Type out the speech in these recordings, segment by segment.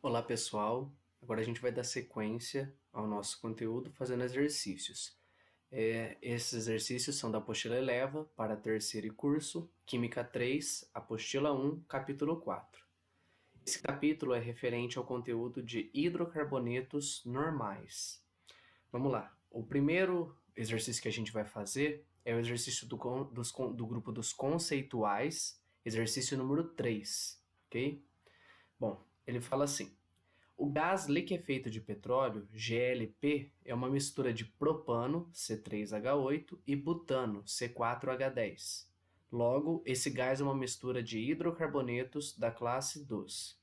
Olá pessoal, agora a gente vai dar sequência ao nosso conteúdo fazendo exercícios. Esses exercícios são da apostila Eleva para terceiro curso, Química 3, apostila 1, capítulo 4. Esse capítulo é referente ao conteúdo de hidrocarbonetos normais. Vamos lá, o primeiro exercício que a gente vai fazer é o exercício do grupo dos conceituais, exercício número 3, ok? Bom, ele fala assim: o gás liquefeito de petróleo, GLP, é uma mistura de propano, C3H8, e butano, C4H10. Logo, esse gás é uma mistura de hidrocarbonetos da classe 2.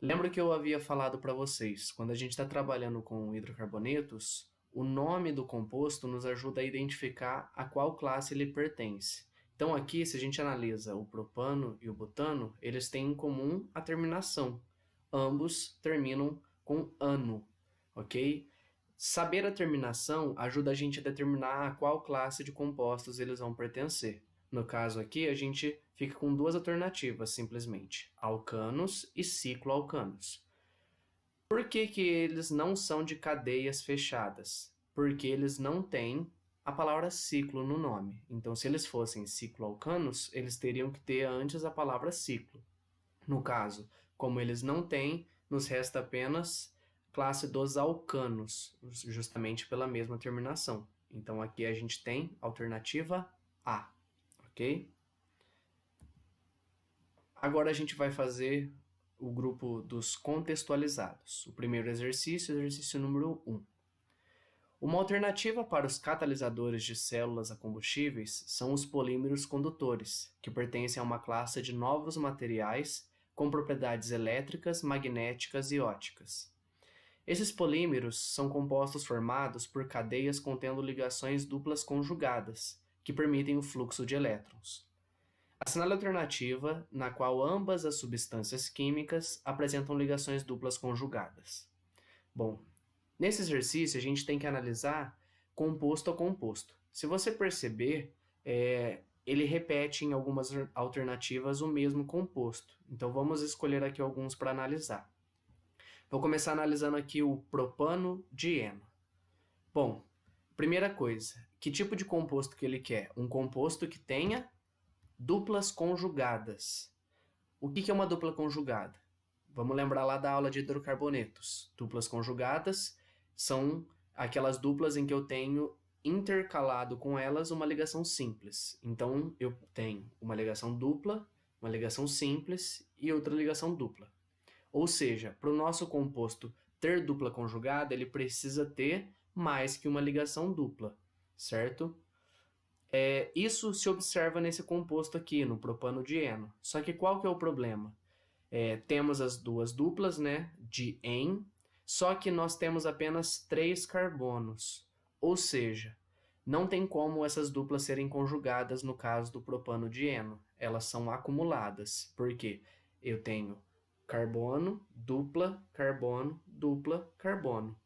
Lembra que eu havia falado para vocês, quando a gente está trabalhando com hidrocarbonetos, o nome do composto nos ajuda a identificar a qual classe ele pertence. Então aqui, se a gente analisa o propano e o butano, eles têm em comum a terminação. Ambos terminam com ano, ok? Saber a terminação ajuda a gente a determinar a qual classe de compostos eles vão pertencer. No caso aqui, a gente fica com duas alternativas, simplesmente: alcanos e cicloalcanos. Por que eles não são de cadeias fechadas? Porque eles não têm a palavra ciclo no nome. Então, se eles fossem cicloalcanos, eles teriam que ter antes a palavra ciclo. No caso, como eles não têm, nos resta apenas classe dos alcanos, justamente pela mesma terminação. Então, aqui a gente tem alternativa A, ok? Agora a gente vai fazer o grupo dos contextualizados. O primeiro exercício, exercício número 1. Uma alternativa para os catalisadores de células a combustíveis são os polímeros condutores, que pertencem a uma classe de novos materiais com propriedades elétricas, magnéticas e ópticas. Esses polímeros são compostos formados por cadeias contendo ligações duplas conjugadas, que permitem o fluxo de elétrons. Assinale a alternativa na qual ambas as substâncias químicas apresentam ligações duplas conjugadas. Bom, nesse exercício a gente tem que analisar composto a composto. Se você perceber, ele repete em algumas alternativas o mesmo composto. Então vamos escolher aqui alguns para analisar. Vou começar analisando aqui o propano dieno. Bom, primeira coisa, que tipo de composto que ele quer? Um composto que tenha duplas conjugadas. O que é uma dupla conjugada? Vamos lembrar lá da aula de hidrocarbonetos. Duplas conjugadas são aquelas duplas em que eu tenho intercalado com elas uma ligação simples. Então, eu tenho uma ligação dupla, uma ligação simples e outra ligação dupla. Ou seja, para o nosso composto ter dupla conjugada, ele precisa ter mais que uma ligação dupla, certo? Isso se observa nesse composto aqui, no propano dieno. Só que qual que é o problema? Temos as duas duplas, né, de en, só que nós temos apenas 3 carbonos. Ou seja, não tem como essas duplas serem conjugadas no caso do propano dieno. Elas são acumuladas. Por quê? Eu tenho carbono, dupla, carbono, dupla, carbono.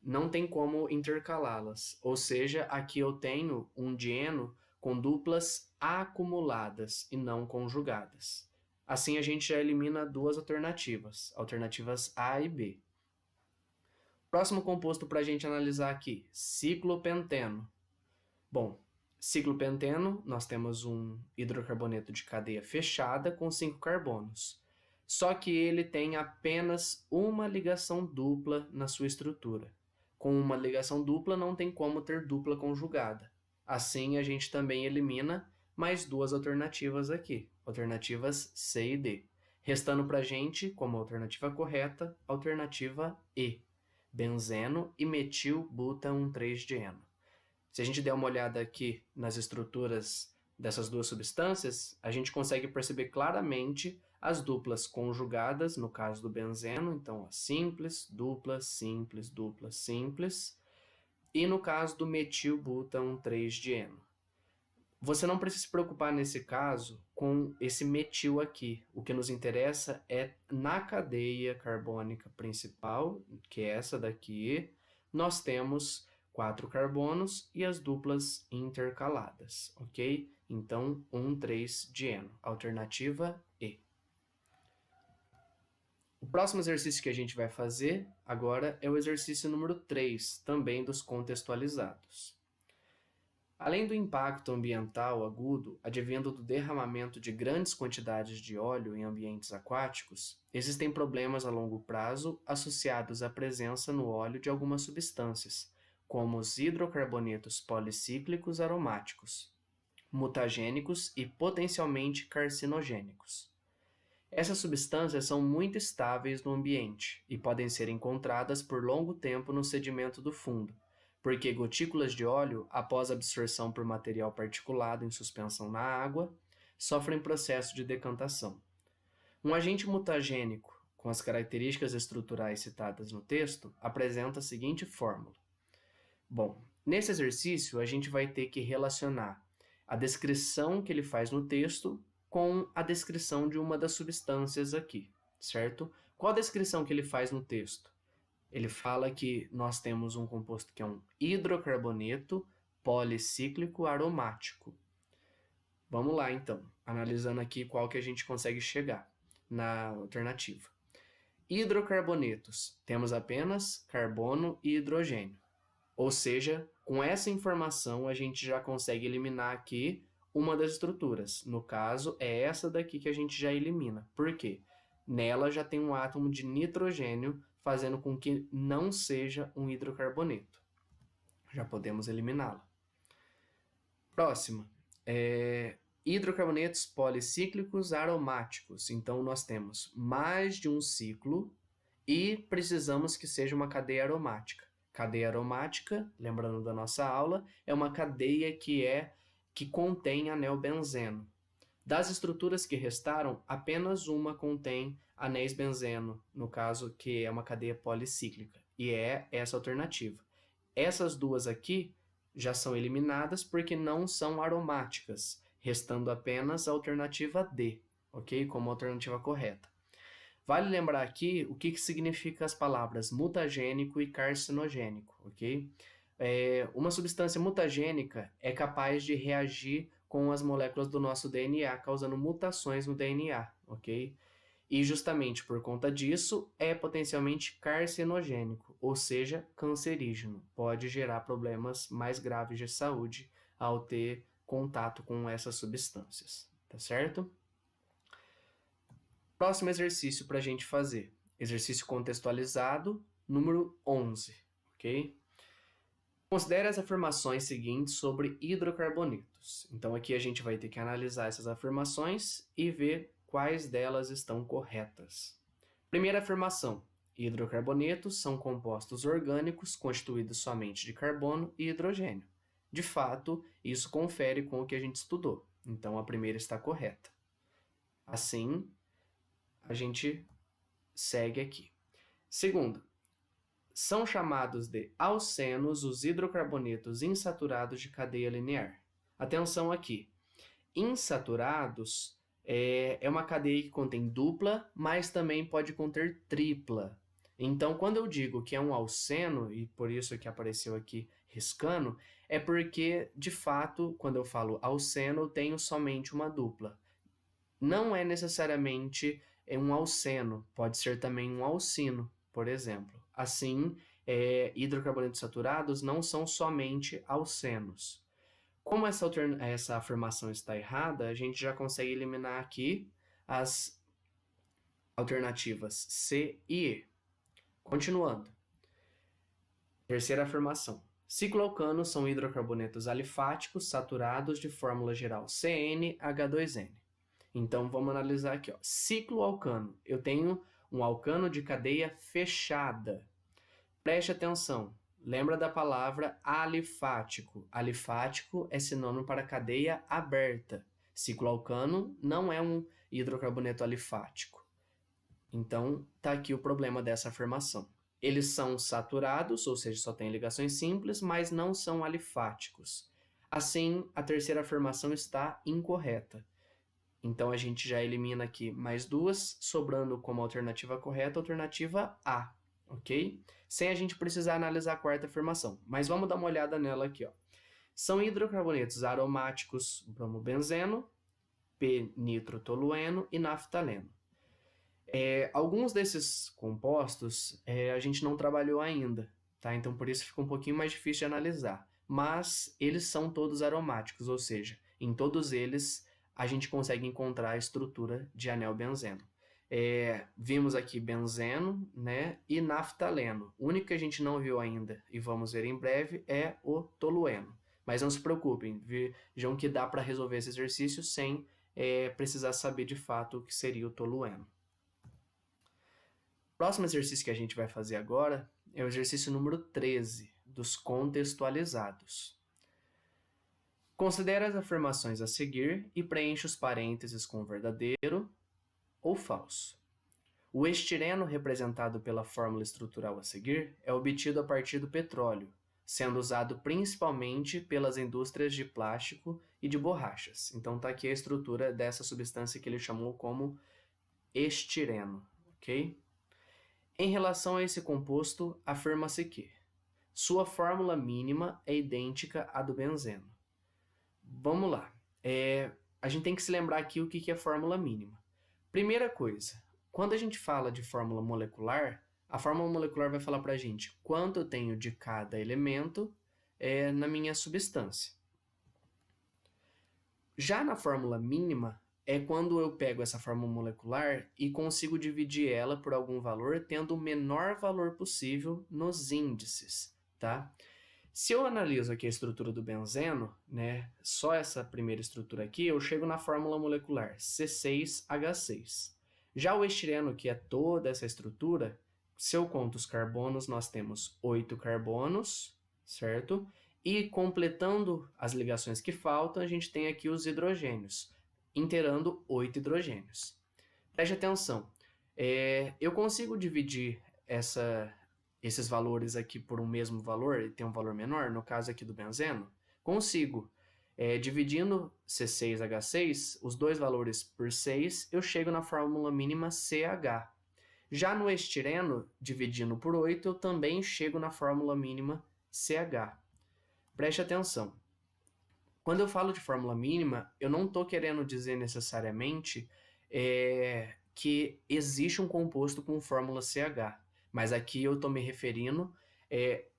Não tem como intercalá-las. Ou seja, aqui eu tenho um dieno com duplas acumuladas e não conjugadas. Assim a gente já elimina duas alternativas A e B. Próximo composto para a gente analisar aqui, ciclopenteno. Bom, ciclopenteno, nós temos um hidrocarboneto de cadeia fechada com 5 carbonos. Só que ele tem apenas uma ligação dupla na sua estrutura. Com uma ligação dupla não tem como ter dupla conjugada. Assim a gente também elimina mais duas alternativas aqui, alternativas C e D. Restando para a gente, como alternativa correta, alternativa E, benzeno e metilbuta-1,3-dieno. Se a gente der uma olhada aqui nas estruturas dessas duas substâncias, a gente consegue perceber claramente as duplas conjugadas, no caso do benzeno, então a simples, dupla, simples, dupla, simples, e no caso do metilbuta-1,3-dieno. Você não precisa se preocupar nesse caso com esse metil aqui. O que nos interessa é na cadeia carbônica principal, que é essa daqui, nós temos 4 carbonos e as duplas intercaladas, ok? Então, 1,3-dieno, alternativa E. O próximo exercício que a gente vai fazer agora é o exercício número 3, também dos contextualizados. Além do impacto ambiental agudo advindo do derramamento de grandes quantidades de óleo em ambientes aquáticos, existem problemas a longo prazo associados à presença no óleo de algumas substâncias, como os hidrocarbonetos policíclicos aromáticos, mutagênicos e potencialmente carcinogênicos. Essas substâncias são muito estáveis no ambiente e podem ser encontradas por longo tempo no sedimento do fundo, porque gotículas de óleo, após absorção por material particulado em suspensão na água, sofrem processo de decantação. Um agente mutagênico, com as características estruturais citadas no texto, apresenta a seguinte fórmula. Bom, nesse exercício a gente vai ter que relacionar a descrição que ele faz no texto com a descrição de uma das substâncias aqui, certo? Qual a descrição que ele faz no texto? Ele fala que nós temos um composto que é um hidrocarboneto policíclico aromático. Vamos lá, então, analisando aqui qual que a gente consegue chegar na alternativa. Hidrocarbonetos, temos apenas carbono e hidrogênio. Ou seja, com essa informação a gente já consegue eliminar aqui uma das estruturas. No caso, é essa daqui que a gente já elimina. Por quê? Nela já tem um átomo de nitrogênio, fazendo com que não seja um hidrocarboneto. Já podemos eliminá-la. Próxima. Hidrocarbonetos policíclicos aromáticos. Então, nós temos mais de um ciclo e precisamos que seja uma cadeia aromática. Cadeia aromática, lembrando da nossa aula, é uma cadeia que contém anel benzeno. Das estruturas que restaram, apenas uma contém anéis benzeno, no caso que é uma cadeia policíclica, e é essa alternativa. Essas duas aqui já são eliminadas porque não são aromáticas, restando apenas a alternativa D, ok? Como alternativa correta. Vale lembrar aqui o que significa as palavras mutagênico e carcinogênico, ok? Uma substância mutagênica é capaz de reagir com as moléculas do nosso DNA, causando mutações no DNA, ok? E justamente por conta disso, é potencialmente carcinogênico, ou seja, cancerígeno. Pode gerar problemas mais graves de saúde ao ter contato com essas substâncias, tá certo? Próximo exercício para a gente fazer. Exercício contextualizado, número 11, ok? Considere as afirmações seguintes sobre hidrocarbonetos. Então, aqui a gente vai ter que analisar essas afirmações e ver quais delas estão corretas. Primeira afirmação. Hidrocarbonetos são compostos orgânicos constituídos somente de carbono e hidrogênio. De fato, isso confere com o que a gente estudou. Então, a primeira está correta. Assim, a gente segue aqui. Segundo, são chamados de alcenos os hidrocarbonetos insaturados de cadeia linear. Atenção aqui. Insaturados é uma cadeia que contém dupla, mas também pode conter tripla. Então, quando eu digo que é um alceno, e por isso que apareceu aqui riscando, é porque, de fato, quando eu falo alceno, eu tenho somente uma dupla. Não é necessariamente um alceno, pode ser também um alcino, por exemplo. Assim, hidrocarbonetos saturados não são somente alcenos. Como essa afirmação está errada, a gente já consegue eliminar aqui as alternativas C e E. Continuando. Terceira afirmação. Cicloalcanos são hidrocarbonetos alifáticos saturados de fórmula geral CnH2n. Então, vamos analisar aqui. Cicloalcano. Eu tenho um alcano de cadeia fechada. Preste atenção. Lembra da palavra alifático. Alifático é sinônimo para cadeia aberta. Cicloalcano não é um hidrocarboneto alifático. Então, está aqui o problema dessa afirmação. Eles são saturados, ou seja, só têm ligações simples, mas não são alifáticos. Assim, a terceira afirmação está incorreta. Então, a gente já elimina aqui mais duas, sobrando como alternativa correta a alternativa A, ok? Sem a gente precisar analisar a quarta afirmação. Mas vamos dar uma olhada nela aqui, ó. São hidrocarbonetos aromáticos bromobenzeno, p-nitrotolueno e naftaleno. Alguns desses compostos a gente não trabalhou ainda, tá? Então por isso fica um pouquinho mais difícil de analisar. Mas eles são todos aromáticos, ou seja, em todos eles a gente consegue encontrar a estrutura de anel benzeno. Vimos aqui benzeno, né, e naftaleno. O único que a gente não viu ainda e vamos ver em breve é o tolueno. Mas não se preocupem, vejam que dá para resolver esse exercício sem precisar saber de fato o que seria o tolueno. O próximo exercício que a gente vai fazer agora é o exercício número 13, dos contextualizados. Considere as afirmações a seguir e preencha os parênteses com verdadeiro ou falso. O estireno representado pela fórmula estrutural a seguir é obtido a partir do petróleo, sendo usado principalmente pelas indústrias de plástico e de borrachas. Então está aqui a estrutura dessa substância que ele chamou como estireno, ok? Em relação a esse composto, afirma-se que sua fórmula mínima é idêntica à do benzeno. Vamos lá. A gente tem que se lembrar aqui o que é fórmula mínima. Primeira coisa, quando a gente fala de fórmula molecular, a fórmula molecular vai falar para a gente quanto eu tenho de cada elemento na minha substância. Já na fórmula mínima, é quando eu pego essa fórmula molecular e consigo dividir ela por algum valor, tendo o menor valor possível nos índices, tá? Se eu analiso aqui a estrutura do benzeno, né, só essa primeira estrutura aqui, eu chego na fórmula molecular C6H6. Já o estireno, que é toda essa estrutura, se eu conto os carbonos, nós temos 8 carbonos, certo? E completando as ligações que faltam, a gente tem aqui os hidrogênios, inteirando 8 hidrogênios. Preste atenção, eu consigo dividir esses valores aqui por um mesmo valor e ter um valor menor, no caso aqui do benzeno? Consigo. Dividindo C6H6, os dois valores por 6, eu chego na fórmula mínima CH. Já no estireno, dividindo por 8, eu também chego na fórmula mínima CH. Preste atenção. Quando eu falo de fórmula mínima, eu não estou querendo dizer necessariamente que existe um composto com fórmula CH, mas aqui eu estou me referindo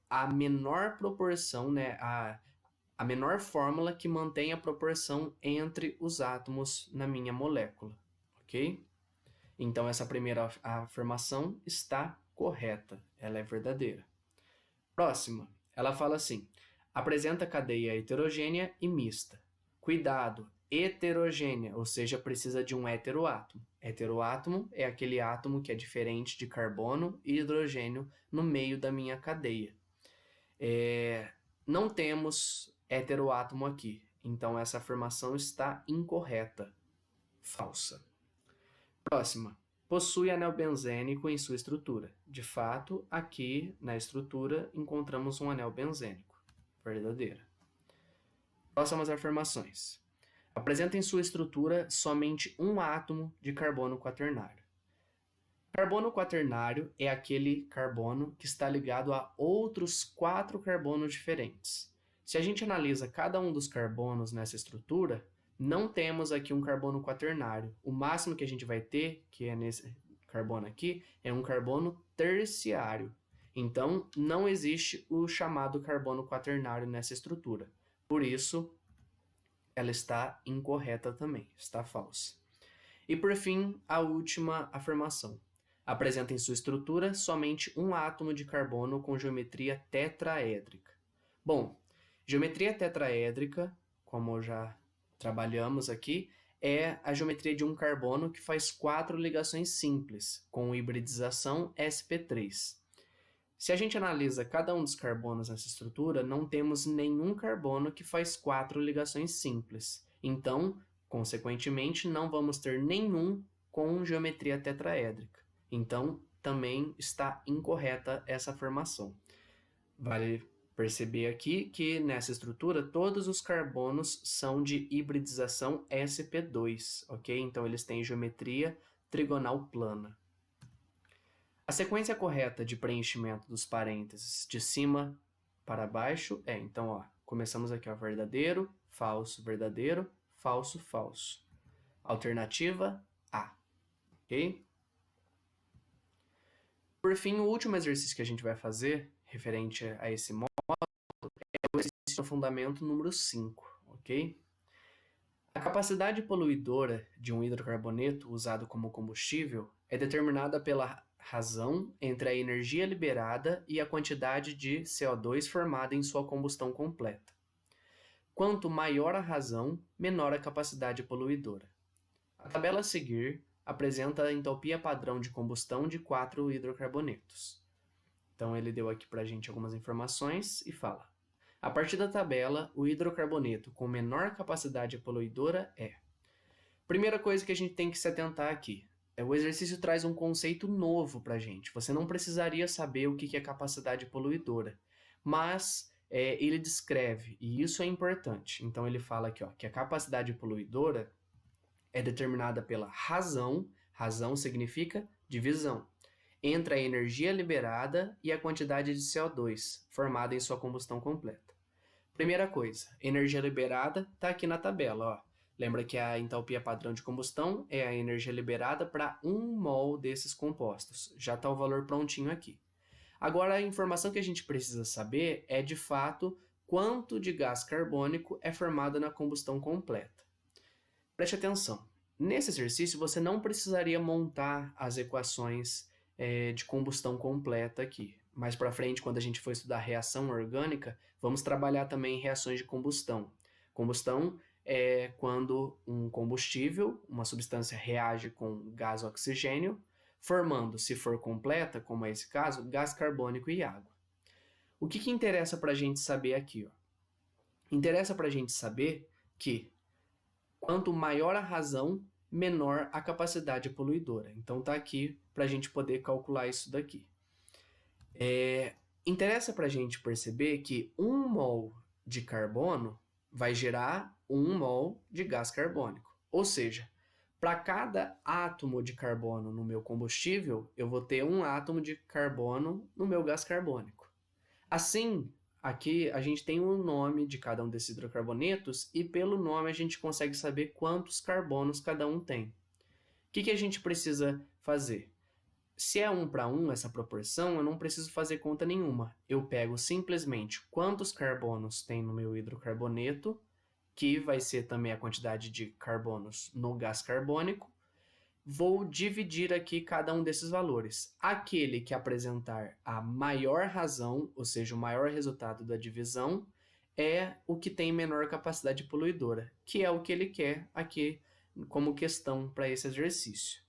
à menor proporção, né, a menor fórmula que mantém a proporção entre os átomos na minha molécula, ok? Então essa primeira afirmação está correta, ela é verdadeira. Próxima, ela fala assim: apresenta cadeia heterogênea e mista. Cuidado, heterogênea, ou seja, precisa de um heteroátomo. Heteroátomo é aquele átomo que é diferente de carbono e hidrogênio no meio da minha cadeia. Não temos heteroátomo aqui, então essa afirmação está incorreta, falsa. Próxima. Possui anel benzênico em sua estrutura. De fato, aqui na estrutura encontramos um anel benzênico. Verdadeira. Próximas afirmações. Apresenta em sua estrutura somente um átomo de carbono quaternário. Carbono quaternário é aquele carbono que está ligado a outros 4 carbonos diferentes. Se a gente analisa cada um dos carbonos nessa estrutura, não temos aqui um carbono quaternário. O máximo que a gente vai ter, que é nesse carbono aqui, é um carbono terciário. Então, não existe o chamado carbono quaternário nessa estrutura. Por isso, ela está incorreta também, está falsa. E por fim, a última afirmação. Apresenta em sua estrutura somente um átomo de carbono com geometria tetraédrica. Bom, geometria tetraédrica, como já trabalhamos aqui, é a geometria de um carbono que faz 4 ligações simples, com hibridização sp3. Se a gente analisa cada um dos carbonos nessa estrutura, não temos nenhum carbono que faz 4 ligações simples. Então, consequentemente, não vamos ter nenhum com geometria tetraédrica. Então, também está incorreta essa afirmação. Vale perceber aqui que nessa estrutura todos os carbonos são de hibridização sp2, ok? Então, eles têm geometria trigonal plana. A sequência correta de preenchimento dos parênteses de cima para baixo então, começamos aqui, verdadeiro, falso, falso. Alternativa A, ok? por fim, o último exercício que a gente vai fazer, referente a esse módulo, é o exercício de aprofundamento número 5, ok? A capacidade poluidora de um hidrocarboneto usado como combustível é determinada pela razão entre a energia liberada e a quantidade de CO2 formada em sua combustão completa. Quanto maior a razão, menor a capacidade poluidora. A tabela a seguir apresenta a entalpia padrão de combustão de 4 hidrocarbonetos. Então ele deu aqui para a gente algumas informações e fala: a partir da tabela, o hidrocarboneto com menor capacidade poluidora é... Primeira coisa que a gente tem que se atentar aqui, o exercício traz um conceito novo para a gente. Você não precisaria saber o que é capacidade poluidora, mas ele descreve, e isso é importante. Então ele fala aqui, que a capacidade poluidora é determinada pela razão significa divisão, entre a energia liberada e a quantidade de CO2 formada em sua combustão completa. Primeira coisa, energia liberada está aqui na tabela. Lembra que a entalpia padrão de combustão é a energia liberada para 1 mol desses compostos. Já está o valor prontinho aqui. Agora, a informação que a gente precisa saber é, de fato, quanto de gás carbônico é formado na combustão completa. Preste atenção. Nesse exercício, você não precisaria montar as equações de combustão completa aqui. Mais para frente, quando a gente for estudar reação orgânica, vamos trabalhar também reações de combustão. Combustão é quando um combustível, uma substância, reage com gás oxigênio, formando, se for completa, como é esse caso, gás carbônico e água. O que interessa para a gente saber aqui? Interessa para a gente saber que quanto maior a razão, menor a capacidade poluidora. Então tá aqui para a gente poder calcular isso daqui. Interessa para a gente perceber que 1 mol de carbono vai gerar 1 mol de gás carbônico. Ou seja, para cada átomo de carbono no meu combustível, eu vou ter 1 átomo de carbono no meu gás carbônico. Assim, aqui a gente tem o nome de cada um desses hidrocarbonetos e pelo nome a gente consegue saber quantos carbonos cada um tem. O que a gente precisa fazer? Se é 1 para 1 essa proporção, eu não preciso fazer conta nenhuma. Eu pego simplesmente quantos carbonos tem no meu hidrocarboneto, que vai ser também a quantidade de carbonos no gás carbônico. Vou dividir aqui cada um desses valores. Aquele que apresentar a maior razão, ou seja, o maior resultado da divisão, é o que tem menor capacidade poluidora, que é o que ele quer aqui como questão para esse exercício.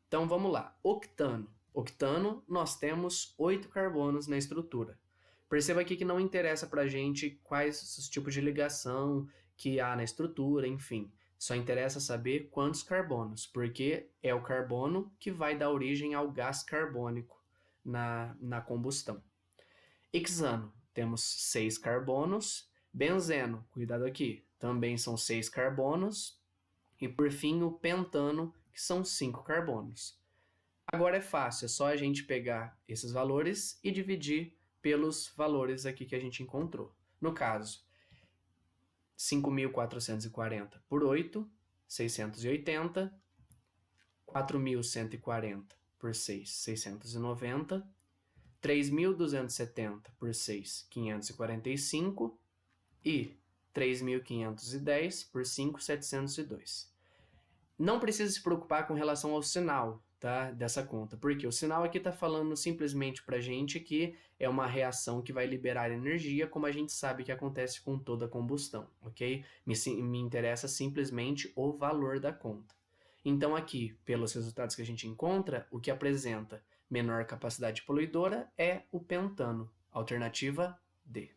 Então vamos lá. Octano. Octano, nós temos 8 carbonos na estrutura. Perceba aqui que não interessa para a gente quais os tipos de ligação que há na estrutura, enfim. Só interessa saber quantos carbonos, porque é o carbono que vai dar origem ao gás carbônico na combustão. Hexano, temos 6 carbonos. Benzeno, cuidado aqui, também são 6 carbonos. E por fim o pentano, que são 5 carbonos. Agora é fácil, é só a gente pegar esses valores e dividir pelos valores aqui que a gente encontrou. No caso, 5.440 por 8, 680. 4.140 por 6, 690. 3.270 por 6, 545. E 3.510 por 5, 702. Não precisa se preocupar com relação ao sinal, tá, dessa conta, porque o sinal aqui está falando simplesmente para a gente que é uma reação que vai liberar energia, como a gente sabe que acontece com toda a combustão, ok? Me interessa simplesmente o valor da conta. Então aqui, pelos resultados que a gente encontra, o que apresenta menor capacidade poluidora é o pentano, alternativa D.